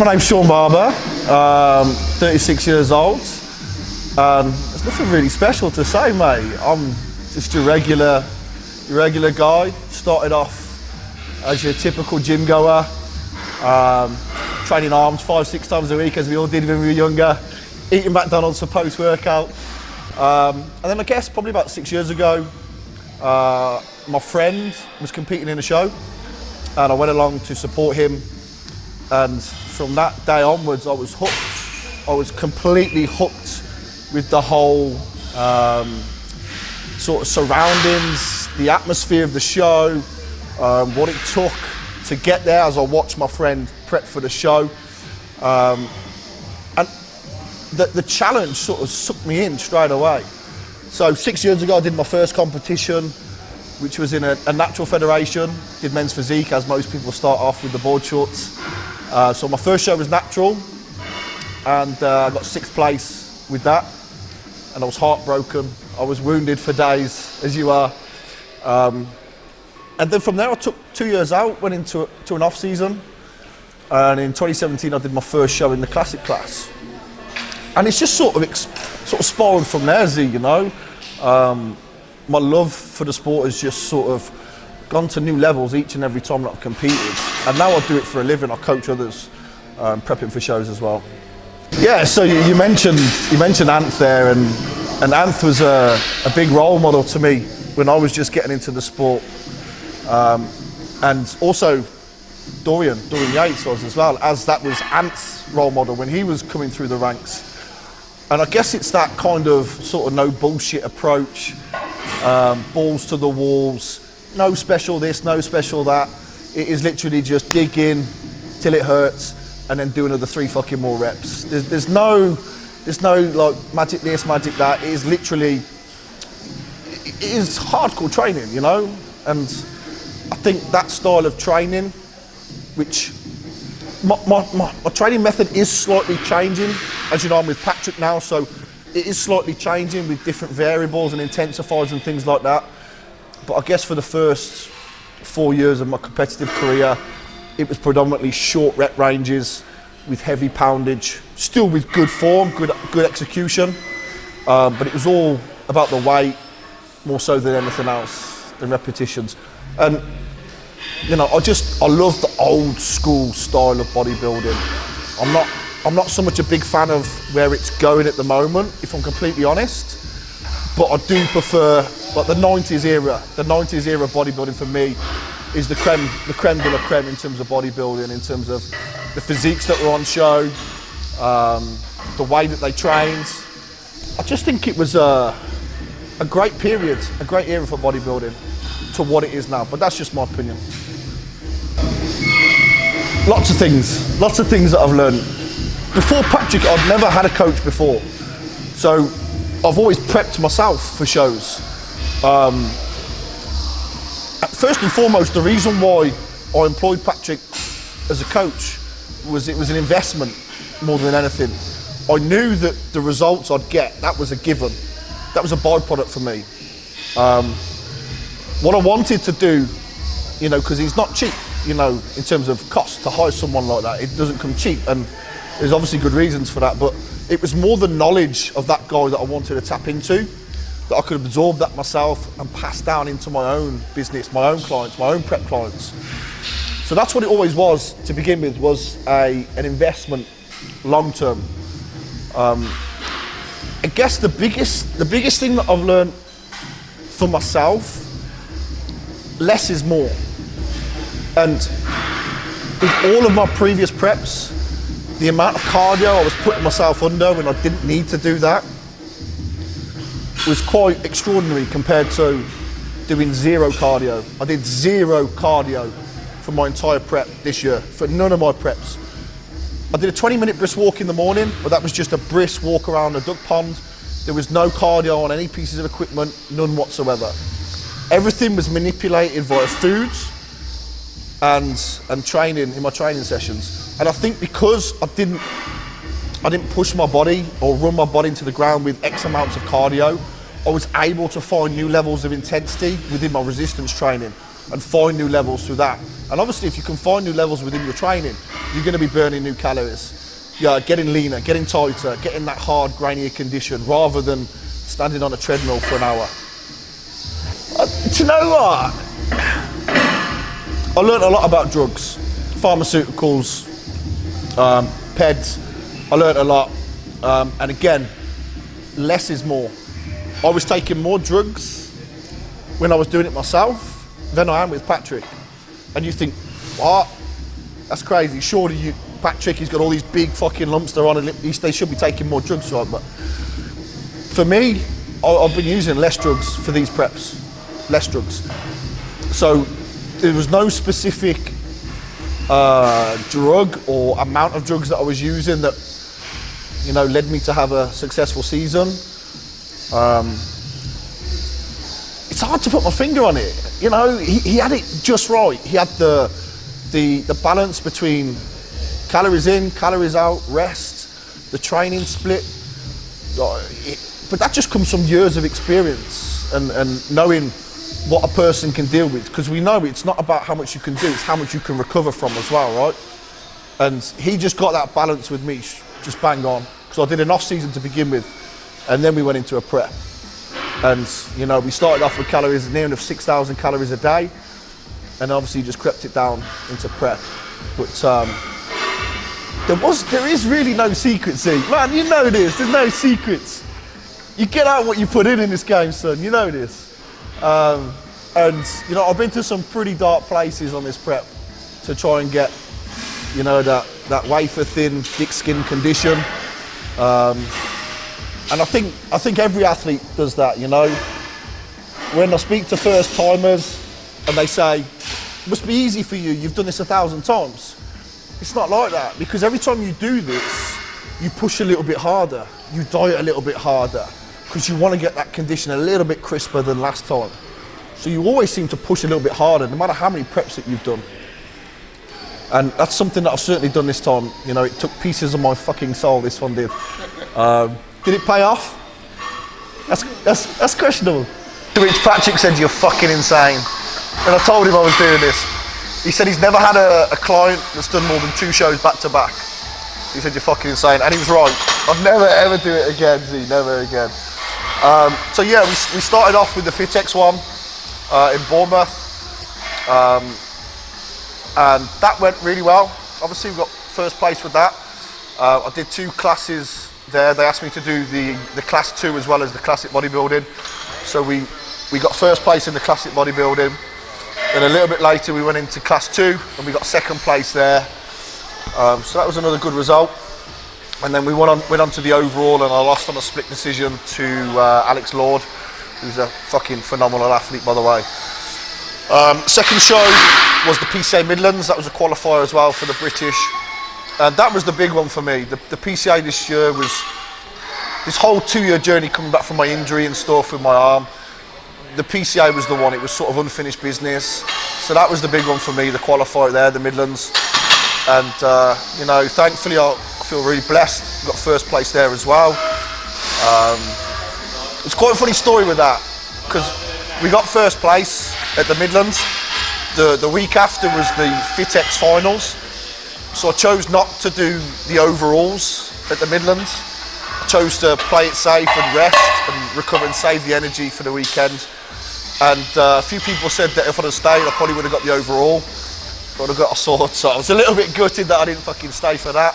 my name's Sean Barber, 36 years old. There's nothing really special to say, mate. I'm just a regular guy. Started off as your typical gym goer, training arms 5-6 times a week, as we all did when we were younger, eating McDonald's for post-workout. And then I guess probably about 6 years ago, my friend was competing in a show, and I went along to support him. And from that day onwards, I was hooked. I was completely hooked with the whole sort of surroundings, the atmosphere of the show, what it took to get there as I watched my friend prep for the show. And the challenge sort of sucked me in straight away. So 6 years ago, I did my first competition, which was in a natural federation. Did men's physique, as most people start off with the board shorts. So my first show was natural, and I got 6th place with that, and I was heartbroken. I was wounded for days, as you are. And then from there, I took 2 years out, went into an off season, and in 2017, I did my first show in the classic class. And it's just sort of spiraled from there, Z, you know. My love for the sport has just sort of gone to new levels each and every time that I've competed. And now I do it for a living. I coach others, prepping for shows as well. Yeah, so you mentioned Anth there, and Anth was a big role model to me when I was just getting into the sport. And also Dorian Yates was as well, as that was Anth's role model when he was coming through the ranks. And I guess it's that kind of sort of no bullshit approach, balls to the walls, no special this, no special that. It is literally just dig in till it hurts and then do another 3 fucking more reps. There's no like magic this, magic that. It is literally, it is hardcore training, you know? And I think that style of training, which my training method is slightly changing. As you know, I'm with Patrick now, so it is slightly changing with different variables and intensifiers and things like that. But I guess for the first 4 years of my competitive career, it was predominantly short rep ranges with heavy poundage, still with good form, good execution. But it was all about the weight more so than anything else, than repetitions. And you know, I love the old school style of bodybuilding. I'm not so much a big fan of where it's going at the moment, if I'm completely honest. But I do prefer like the 90s era. The 90s era of bodybuilding for me is the creme de la creme in terms of bodybuilding, in terms of the physiques that were on show, the way that they trained. I just think it was a great period, a great era for bodybuilding to what it is now. But that's just my opinion. Lots of things that I've learned. Before Patrick, I'd never had a coach before. So I've always prepped myself for shows. First and foremost, the reason why I employed Patrick as a coach was it was an investment more than anything. I knew that the results I'd get, that was a given. That was a byproduct for me. What I wanted to do, you know, because he's not cheap, you know, in terms of cost to hire someone like that. It doesn't come cheap, and there's obviously good reasons for that, but it was more the knowledge of that guy that I wanted to tap into, that I could absorb that myself and pass down into my own business, my own clients, my own prep clients. So that's what it always was to begin with, was an investment long term. I guess the biggest thing that I've learned for myself, less is more. And with all of my previous preps, the amount of cardio I was putting myself under when I didn't need to do that was quite extraordinary compared to doing zero cardio. I did zero cardio for my entire prep this year, for none of my preps. I did a 20-minute brisk walk in the morning, but that was just a brisk walk around a duck pond. There was no cardio on any pieces of equipment, none whatsoever. Everything was manipulated via foods and training in my training sessions. And I think because I didn't push my body or run my body into the ground with X amounts of cardio, I was able to find new levels of intensity within my resistance training and find new levels through that. And obviously if you can find new levels within your training, you're going to be burning new calories. Yeah, getting leaner, getting tighter, getting that hard, grainier condition rather than standing on a treadmill for an hour. Do you know what? I learned a lot about drugs, pharmaceuticals, PEDs. I learned a lot. And again, less is more. I was taking more drugs when I was doing it myself than I am with Patrick. And you think, what? That's crazy. Surely Patrick, he's got all these big fucking lumps they're on, and they should be taking more drugs, right? But for me, I've been using less drugs for these preps. Less drugs. So there was no specific drug or amount of drugs that I was using that, you know, led me to have a successful season. It's hard to put my finger on it. You know, he had it just right. He had the balance between calories in, calories out, rest, the training split. But that just comes from years of experience and knowing what a person can deal with. Because we know it's not about how much you can do, it's how much you can recover from as well, right? And he just got that balance with me, just bang on. Because I did an off season to begin with, and then we went into a prep. And you know, we started off with calories near enough 6,000 calories a day, and obviously just crept it down into prep. But there is really no secrets, man. You know this. There's no secrets. You get out what you put in this game, son. You know this. And you know, I've been to some pretty dark places on this prep to try and get, you know, that wafer thin, thick skin condition. And I think every athlete does that, you know. When I speak to first timers and they say, it must be easy for you, you've done this 1,000 times. It's not like that, because every time you do this, you push a little bit harder, you diet a little bit harder, because you want to get that condition a little bit crisper than last time. So you always seem to push a little bit harder, no matter how many preps that you've done. And that's something that I've certainly done this time. You know, it took pieces of my fucking soul, this one did. Did it pay off? That's questionable. To which Patrick said, "You're fucking insane." And I told him I was doing this. He said he's never had a client that's done more than 2 shows back to back. He said, "You're fucking insane." And he was right. I'd never ever do it again, Z, never again. So yeah, we started off with the FitX one in Bournemouth. And that went really well. Obviously we got first place with that. I did 2 classes there. They asked me to do the class 2 as well as the classic bodybuilding. So we got first place in the classic bodybuilding. Then a little bit later we went into class 2 and we got second place there. So that was another good result. And then we went on to the overall, and I lost on a split decision to Alex Lord, who's a fucking phenomenal athlete, by the way. Second show was the PCA Midlands. That was a qualifier as well for the British. And that was the big one for me. The PCA this year was this whole 2-year journey coming back from my injury and stuff with my arm. The PCA was the one. It was sort of unfinished business. So that was the big one for me, the qualifier there, the Midlands. And, you know, thankfully I feel really blessed. Got first place there as well. It's quite a funny story with that, because we got first place at the Midlands. The week after was the FitX finals. So I chose not to do the overalls at the Midlands. I chose to play it safe and rest and recover and save the energy for the weekend. And a few people said that if I'd have stayed, I probably would have got the overall. But I got a sword, so I was a little bit gutted that I didn't fucking stay for that.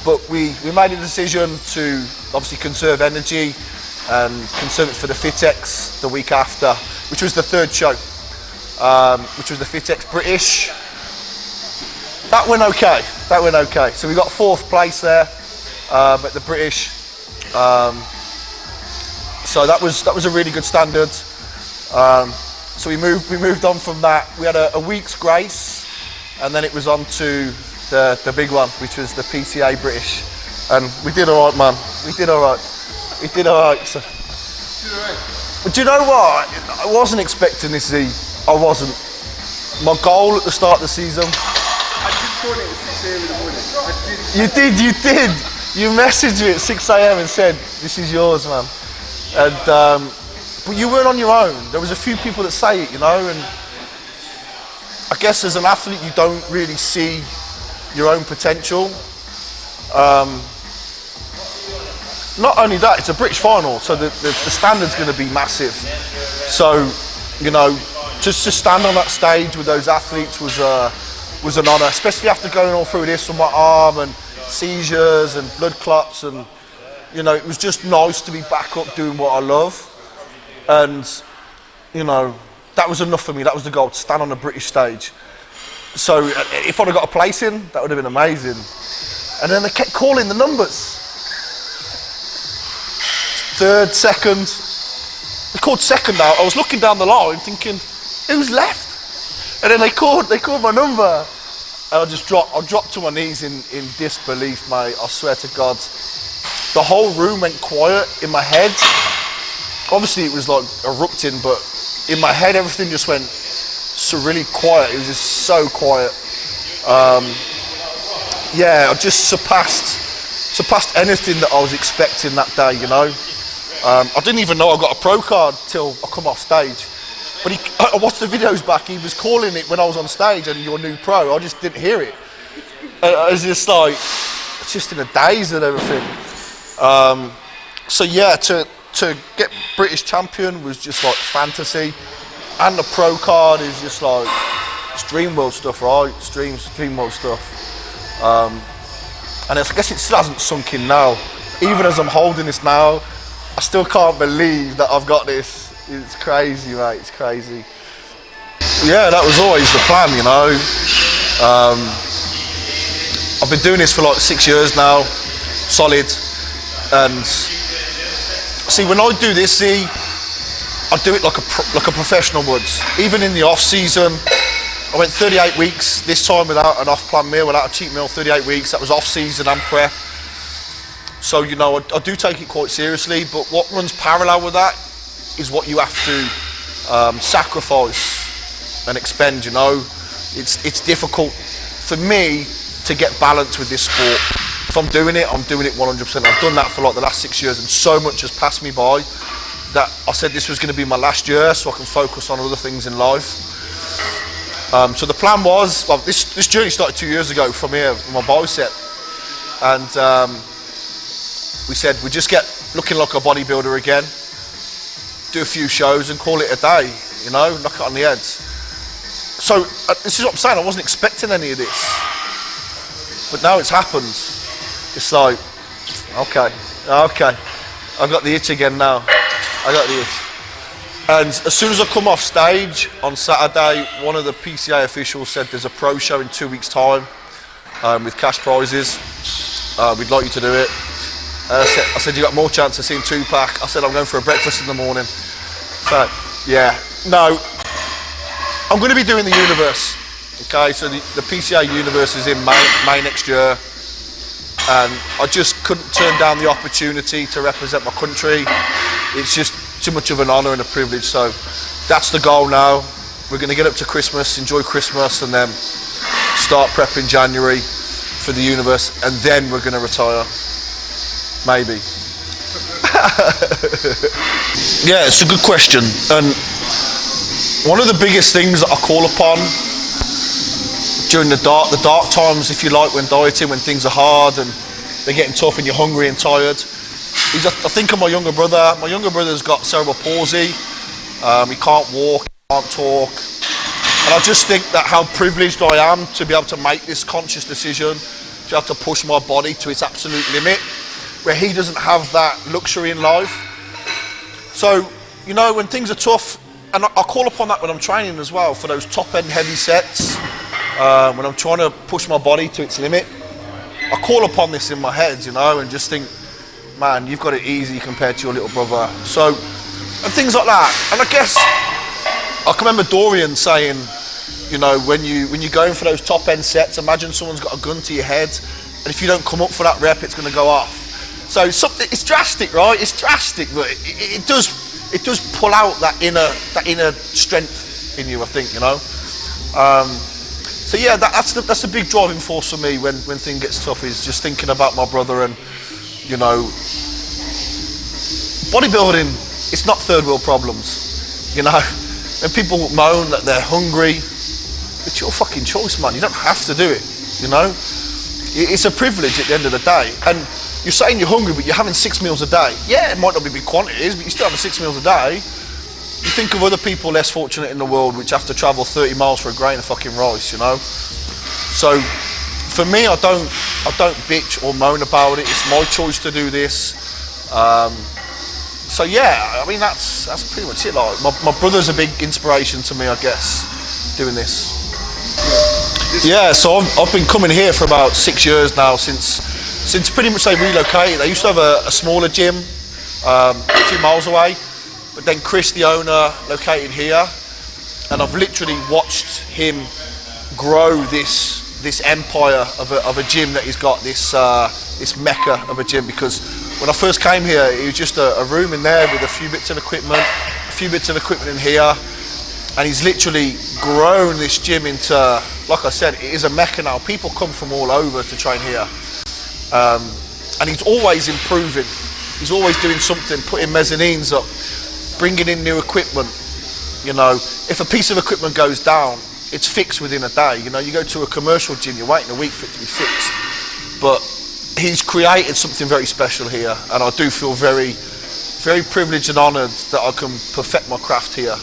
But we made a decision to obviously conserve energy and conserve it for the FitX the week after, which was the 3rd show, which was the FitX British. That went okay. So we got 4th place there at the British. So that was a really good standard. So we moved on from that. We had a week's grace, and then it was on to the big one, which was the PCA British. And we did all right, man. We did all right. So. But do you know what? I wasn't expecting this, Z. I wasn't. My goal at the start of the season. I did call it at 6 a.m. in the morning. You did. You messaged me at 6 a.m. and said, "This is yours, man." And but you weren't on your own. There was a few people that say it, you know, and I guess as an athlete you don't really see your own potential. Not only that, it's a British final, so the standard's going to be massive. So, you know, just to stand on that stage with those athletes was an honour, especially after going all through this with my arm and seizures and blood clots, and you know, it was just nice to be back up doing what I love. And you know, that was enough for me. That was the goal, to stand on a British stage. So if I'd have got a place in, that would have been amazing. And then they kept calling the numbers. Third, second. They called second out. I was looking down the line thinking, who's left? And then they called my number. And I dropped to my knees in disbelief, mate. I swear to God. The whole room went quiet in my head. Obviously it was like erupting, but in my head everything just went surreally quiet. It was just so quiet. Yeah, I just surpassed anything that I was expecting that day, you know. I didn't even know I got a pro card till I come off stage. But I watched the videos back, he was calling it when I was on stage, and "you're new pro." I just didn't hear it. I was just like, just in a daze and everything. So yeah, to get British champion was just like fantasy. And the pro card is just like, it's dream world stuff, right? It's dream world stuff. And I guess it still hasn't sunk in now. Even as I'm holding this now, I still can't believe that I've got this. It's crazy, mate, it's crazy. Yeah, that was always the plan, you know. I've been doing this for like 6 years now, solid. And see, when I do this, I do it like a professional would. Even in the off season, I went 38 weeks this time without an off-plan meal, without a cheat meal. 38 weeks. That was off season and prep. So you know, I do take it quite seriously. But what runs parallel with that is what you have to sacrifice and expend. You know, it's difficult for me to get balance with this sport. If I'm doing it 100%. I've done that for like the last 6 years, and so much has passed me by that I said this was going to be my last year, so I can focus on other things in life. So the plan was, well, this journey started 2 years ago from here with my bicep, and we said we'd just get looking like a bodybuilder again, do a few shows and call it a day, you know, knock it on the head. So this is what I'm saying, I wasn't expecting any of this, but now it's happened. It's like, okay, I've got the itch again now. I got the itch. And as soon as I come off stage on Saturday, one of the PCA officials said there's a pro show in 2 weeks' time with cash prizes. We'd like you to do it. I said, you got more chance of seeing Tupac. I said, I'm going for a breakfast in the morning. So, yeah. No, I'm going to be doing the universe. Okay, so the PCA universe is in May next year. And I just couldn't turn down the opportunity to represent my country. It's just too much of an honour and a privilege. So that's the goal now. We're going to get up to Christmas, enjoy Christmas, and then start prepping January for the universe, and then we're going to retire. Maybe. Yeah, it's a good question. And one of the biggest things that I call upon during the dark times, if you like, when dieting, when things are hard and they're getting tough and you're hungry and tired, is I think of my younger brother. My younger brother's got cerebral palsy. He can't walk, can't talk. And I just think that how privileged I am to be able to make this conscious decision, to have to push my body to its absolute limit, where he doesn't have that luxury in life. So, you know, when things are tough, and I call upon that when I'm training as well, for those top end heavy sets, when I'm trying to push my body to its limit, I call upon this in my head, you know, and just think, man, you've got it easy compared to your little brother. So, and things like that. And I guess, I can remember Dorian saying, you know, when you're going for those top end sets, imagine someone's got a gun to your head, and if you don't come up for that rep, it's going to go off. So it's drastic, right? It's drastic, but it does pull out that inner strength in you, I think, you know. So yeah, that's a big driving force for me when things gets tough, is just thinking about my brother and, you know, bodybuilding, it's not third world problems, you know. When people moan that they're hungry, it's your fucking choice, man. You don't have to do it, you know. It's a privilege at the end of the day. And you're saying you're hungry, but you're having 6 meals a day. Yeah, it might not be big quantities, but you're still having 6 meals a day. You think of other people less fortunate in the world which have to travel 30 miles for a grain of fucking rice, you know. So for me, I don't bitch or moan about it. It's my choice to do this. So yeah, I mean that's pretty much it. Like my brother's a big inspiration to me, I guess, doing this. Yeah, so I've been coming here for about 6 years now, since pretty much they relocated. They used to have a smaller gym a few miles away, but then Chris, the owner, located here, and I've literally watched him grow this empire of a gym that he's got, this mecca of a gym. Because when I first came here, it was just a room in there with a few bits of equipment in here, and he's literally grown this gym into, like I said, it is a mecca now. People come from all over to train here, and he's always improving. He's always doing something, putting mezzanines up, bringing in new equipment. You know, if a piece of equipment goes down, it's fixed within a day. You know, you go to a commercial gym, you're waiting a week for it to be fixed. But he's created something very special here, and I do feel very, very privileged and honoured that I can perfect my craft here.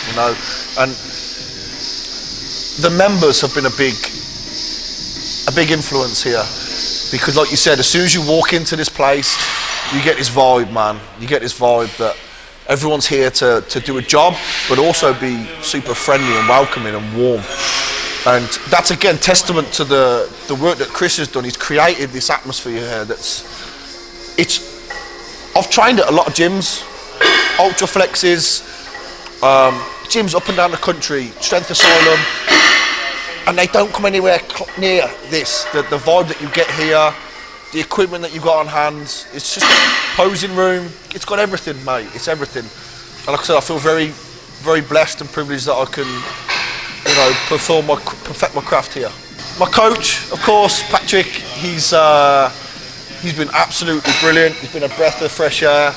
You know, and the members have been a big influence here, because, like you said, as soon as you walk into this place, you get this vibe, man. You get this vibe that everyone's here to do a job, but also be super friendly and welcoming and warm. And that's again testament to the work that Chris has done. He's created this atmosphere here I've trained at a lot of gyms, ultra flexes, gyms up and down the country, Strength Asylum, and they don't come anywhere near this. The vibe that you get here, the equipment that you've got on hand, it's just a posing room. It's got everything, mate. It's everything. And like I said, I feel very, very blessed and privileged that I can, you know, perfect my craft here. My coach, of course, Patrick, he's been absolutely brilliant. He's been a breath of fresh air,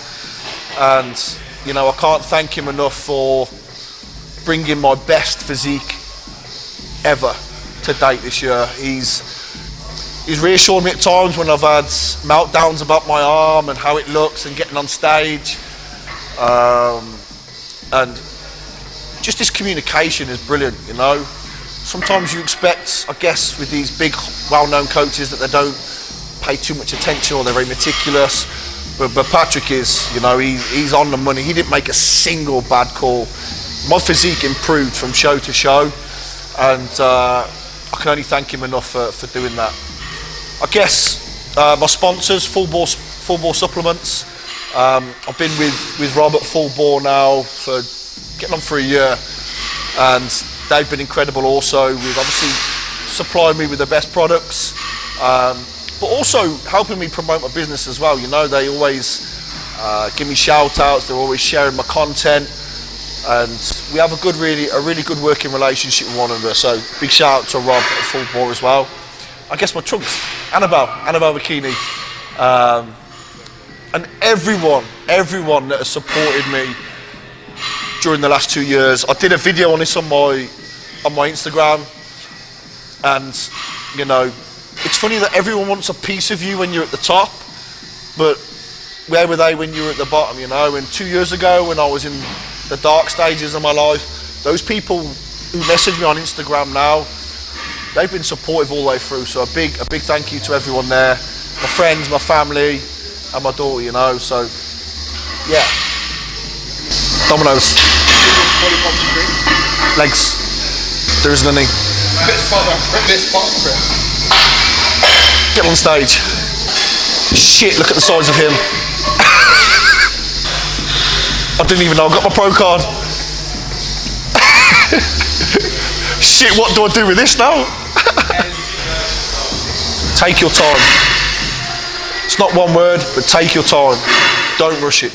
and you know, I can't thank him enough for bringing my best physique ever to date this year. He's reassured me at times when I've had meltdowns about my arm and how it looks and getting on stage, and just this communication is brilliant, you know. Sometimes you expect, I guess, with these big, well-known coaches that they don't pay too much attention or they're very meticulous. But Patrick is, you know, he's on the money. He didn't make a single bad call. My physique improved from show to show, and I can only thank him enough for doing that. I guess my sponsors, Full Bore Supplements. I've been with Rob at Full Bore now for getting on for a year, and they've been incredible also with obviously supplying me with the best products, but also helping me promote my business as well. You know, they always give me shout outs, they're always sharing my content, and we have a really good working relationship with one another. So big shout out to Rob at Full Bore as well. I guess my trunks, Annabelle Bikini, and everyone that has supported me during the last 2 years. I did a video on this on my Instagram, and you know, it's funny that everyone wants a piece of you when you're at the top, but where were they when you were at the bottom, you know? And 2 years ago, when I was in the dark stages of my life, those people who message me on Instagram now, they've been supportive all the way through. So a big thank you to everyone there, my friends, my family, and my daughter, you know. So yeah, Dominoes. Legs. There isn't any. Get on stage. Shit, look at the size of him. I didn't even know I got my pro card. Shit, what do I do with this now? Take your time. It's not one word, but take your time. Don't rush it.